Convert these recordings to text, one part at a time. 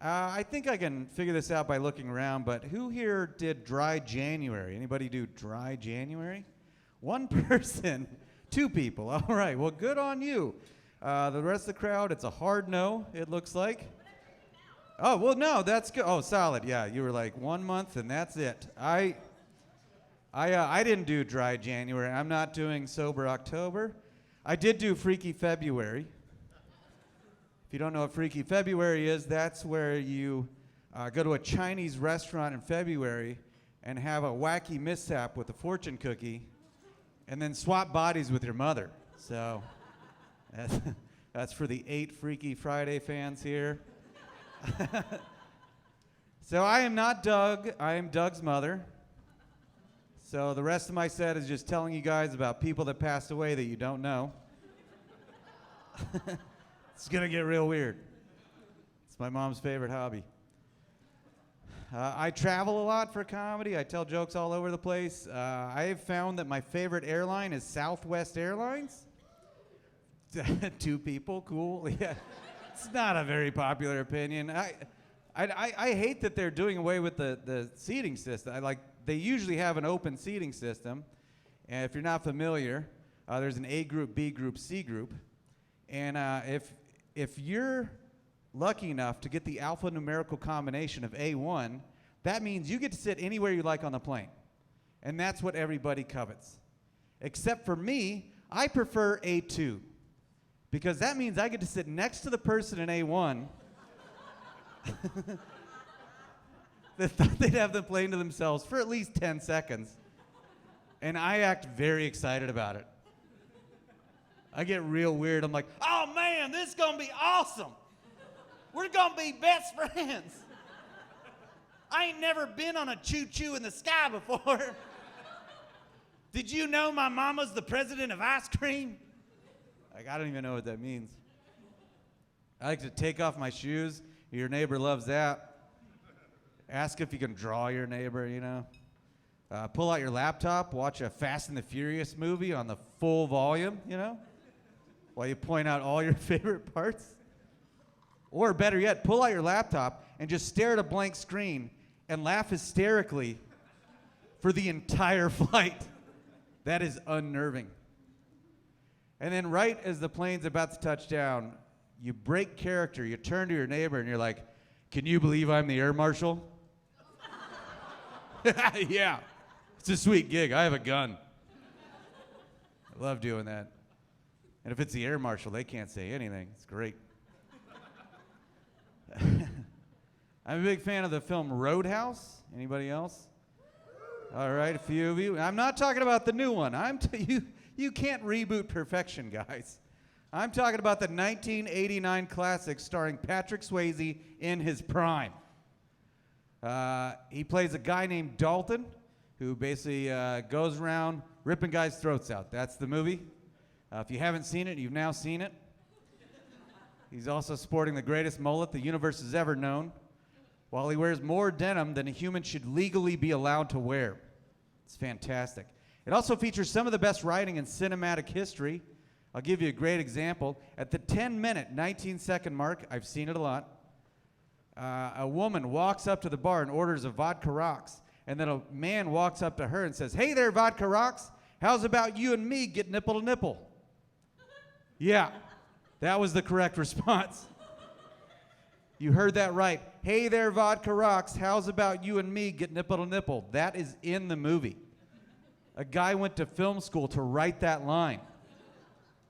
I think I can figure this out by looking around, but who here did dry January? Anybody do dry January? One person, two people. All right, well, good on you. The rest of the crowd, it's a hard no, it looks like. Oh, well, no, that's good. Oh, solid. Yeah, you were like 1 month and that's it. I didn't do dry January. I'm not doing sober October. I did do Freaky February. If you don't know what Freaky February is, that's where you go to a Chinese restaurant in February and have a wacky mishap with a fortune cookie and then swap bodies with your mother. So that's for the 8 Freaky Friday fans here. So I am not Doug. I am Doug's mother. So the rest of my set is just telling you guys about people that passed away that you don't know. It's going to get real weird. It's my mom's favorite hobby. I travel a lot for comedy. I tell jokes all over the place. I have found that my favorite airline is Southwest Airlines. 2 people, cool. Yeah, it's not a very popular opinion. I hate that they're doing away with the seating system. They usually have an open seating system. And if you're not familiar, there's an A group, B group, C group. And if you're lucky enough to get the alphanumerical combination of A1, that means you get to sit anywhere you like on the plane. And that's what everybody covets. Except for me, I prefer A2. Because that means I get to sit next to the person in A1 that thought they'd have the plane to themselves for at least 10 seconds. And I act very excited about it. I get real weird. I'm like, oh man, this is gonna be awesome. We're gonna be best friends. I ain't never been on a choo-choo in the sky before. Did you know my mama's the president of ice cream? Like, I don't even know what that means. I like to take off my shoes. Your neighbor loves that. Ask if you can draw your neighbor, you know. Pull out your laptop, watch a Fast and the Furious movie on the full volume, you know, while you point out all your favorite parts. Or better yet, pull out your laptop and just stare at a blank screen and laugh hysterically for the entire flight. That is unnerving. And then right as the plane's about to touch down, you break character, you turn to your neighbor and you're like, can you believe I'm the air marshal? Yeah, it's a sweet gig. I have a gun. I love doing that. And if it's the air marshal, they can't say anything. It's great. I'm a big fan of the film Roadhouse. Anybody else? All right, a few of you. I'm not talking about the new one. You can't reboot perfection, guys. I'm talking about the 1989 classic starring Patrick Swayze in his prime. He plays a guy named Dalton who basically goes around ripping guys' throats out. That's the movie. If you haven't seen it, you've now seen it. He's also sporting the greatest mullet the universe has ever known, while he wears more denim than a human should legally be allowed to wear. It's fantastic. It also features some of the best writing in cinematic history. I'll give you a great example. At the 10-minute, 19-second mark, I've seen it a lot, a woman walks up to the bar and orders a vodka rocks, and then a man walks up to her and says, hey there, vodka rocks, how's about you and me get nipple to nipple? Yeah, that was the correct response. You heard that right. Hey there, vodka rocks, how's about you and me get nipple to nipple? That is in the movie. A guy went to film school to write that line.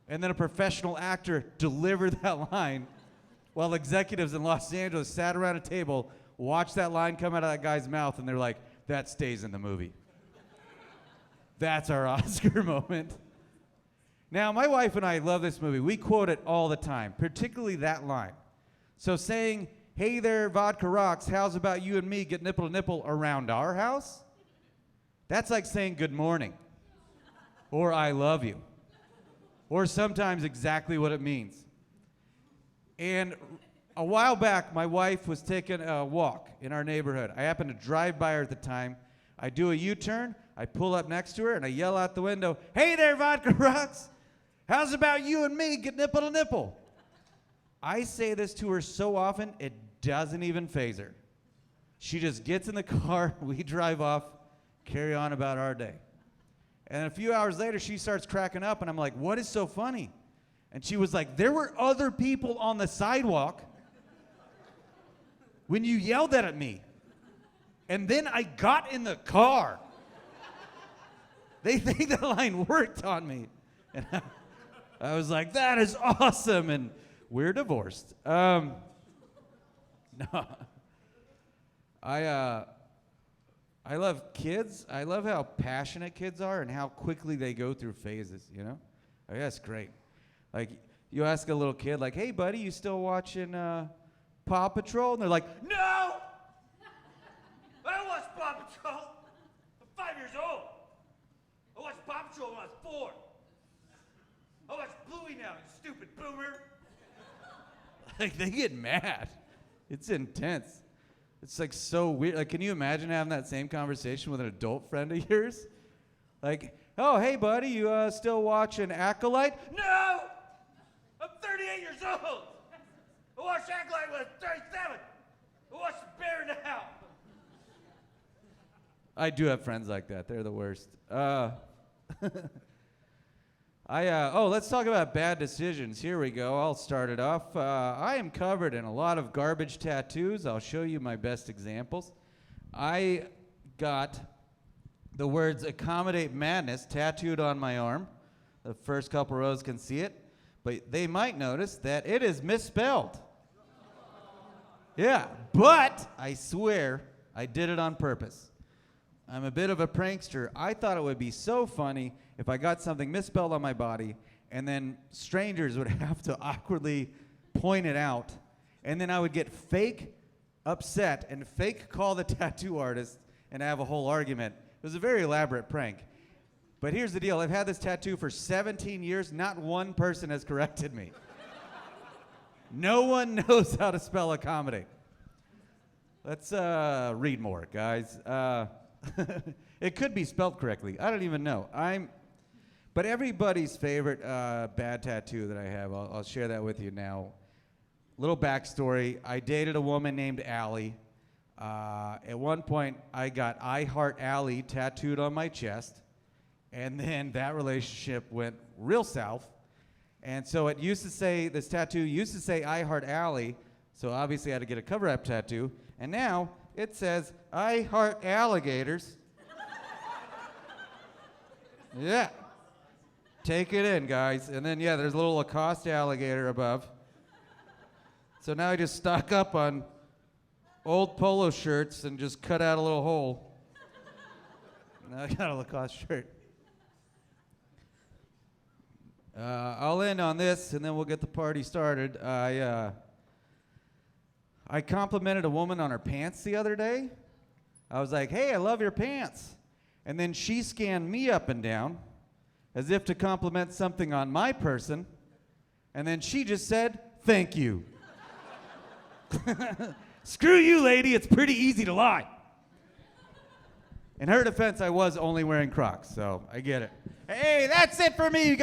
And then a professional actor delivered that line while executives in Los Angeles sat around a table, watched that line come out of that guy's mouth, and they're like, that stays in the movie. That's our Oscar moment. Now, my wife and I love this movie. We quote it all the time, particularly that line. So saying, hey there, vodka rocks, how's about you and me get nipple to nipple around our house? That's like saying good morning, or I love you, or sometimes exactly what it means. And a while back, my wife was taking a walk in our neighborhood. I happened to drive by her at the time. I do a U-turn, I pull up next to her, and I yell out the window, hey there, vodka rocks, how's about you and me get nipple to nipple? I say this to her so often, it doesn't even faze her. She just gets in the car, we drive off, carry on about our day. And a few hours later, she starts cracking up, and I'm like, what is so funny? And she was like, there were other people on the sidewalk when you yelled at me. And then I got in the car. They think that line worked on me. And I was like, that is awesome. And we're divorced. No. I love kids. I love how passionate kids are and how quickly they go through phases, you know? I mean, that's great. Like, you ask a little kid, like, hey, buddy, you still watching Paw Patrol? And they're like, no! I don't watch Paw Patrol. I'm 5 years old. I watched Paw Patrol when I was 4. I watch Bluey now, you stupid boomer. Like, they get mad. It's intense. It's like so weird. Like, can you imagine having that same conversation with an adult friend of yours? Like, oh, hey, buddy, you still watching Acolyte? No! I'm 38 years old. I watched Acolyte when I was 37. I watched The Bear now. I do have friends like that. They're the worst. Let's talk about bad decisions. Here we go. I'll start it off. I am covered in a lot of garbage tattoos. I'll show you my best examples. I got the words "Accommodate Madness" tattooed on my arm. The first couple rows can see it, but they might notice that it is misspelled. Yeah, but I swear I did it on purpose. I'm a bit of a prankster. I thought it would be so funny if I got something misspelled on my body, and then strangers would have to awkwardly point it out, and then I would get fake upset and fake call the tattoo artist and have a whole argument. It was a very elaborate prank. But here's the deal. I've had this tattoo for 17 years. Not one person has corrected me. No one knows how to spell accommodate. Let's read more, guys. It could be spelled correctly. I don't even know. But everybody's favorite bad tattoo that I have, I'll share that with you now. Little backstory. I dated a woman named Allie. At one point, I got I Heart Allie tattooed on my chest. And then that relationship went real south. And so it used to say, this tattoo used to say I Heart Allie. So obviously I had to get a cover-up tattoo. And now it says I Heart Alligators. Yeah. Take it in, guys. And then, yeah, there's a little Lacoste alligator above. So now I just stock up on old polo shirts and just cut out a little hole. Now I got a Lacoste shirt. I'll end on this, and then we'll get the party started. I complimented a woman on her pants the other day. I was like, hey, I love your pants. And then she scanned me up and down as if to compliment something on my person. And then she just said, thank you. Screw you, lady. It's pretty easy to lie. In her defense, I was only wearing Crocs, so I get it. Hey, that's it for me.